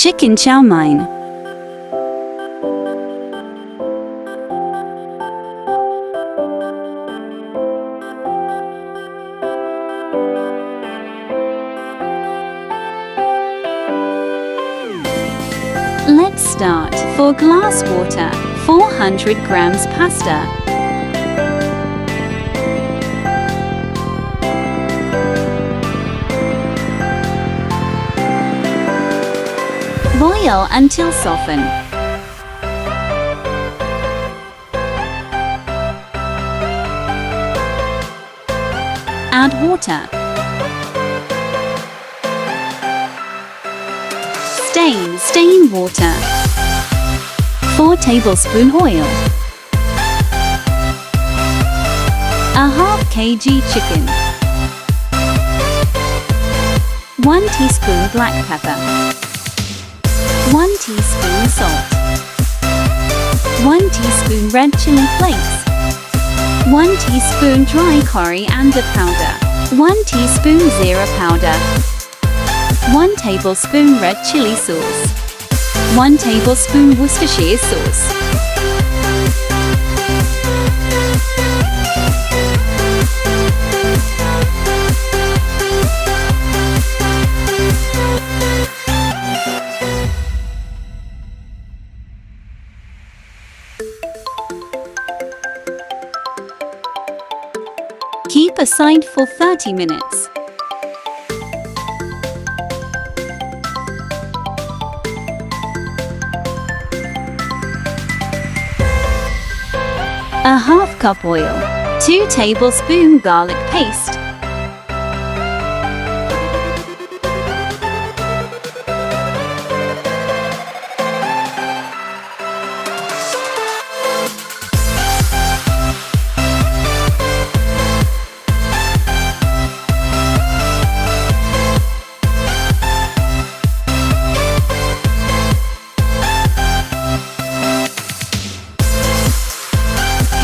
Chicken Chow Mein. Let's start. For glass water, 400 grams pasta. Boil until soften. Add water. Stain water. 4 tablespoon oil. A half kg chicken. 1 teaspoon black pepper. 1 teaspoon salt. 1 teaspoon red chili flakes. 1 teaspoon dry coriander powder. 1 teaspoon zira powder. 1 tablespoon red chili sauce. 1 tablespoon Worcestershire sauce. Keep aside for 30 minutes. A half cup oil. 2 tablespoon garlic paste.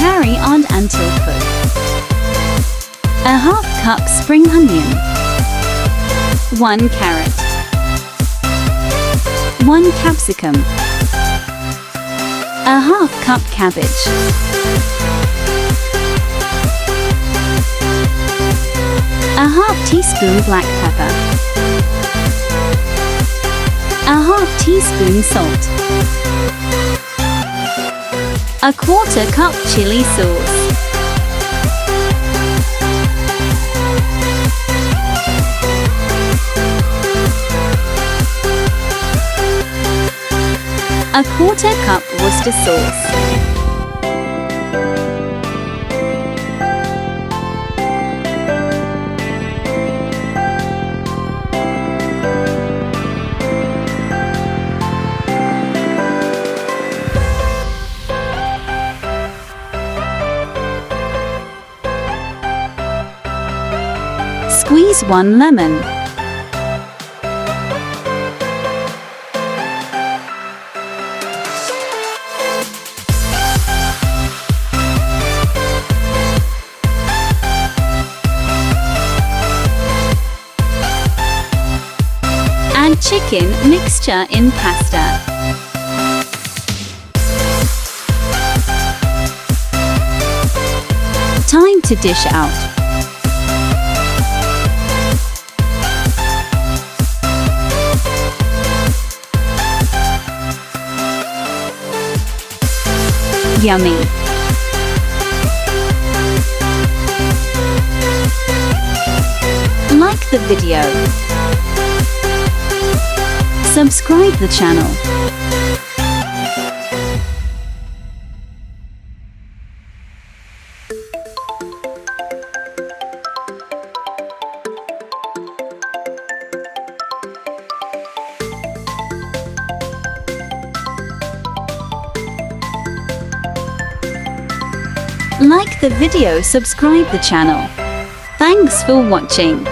Carry on until cooked. A half cup spring onion. 1 carrot. 1 capsicum. A half cup cabbage. A half teaspoon black pepper. A half teaspoon salt. A 1/4 cup chili sauce. A 1/4 cup Worcester sauce. Squeeze 1 lemon. Add chicken mixture in pasta. Time to dish out. Yummy! Like the video. Subscribe the channel. Like the video, subscribe the channel. Thanks for watching.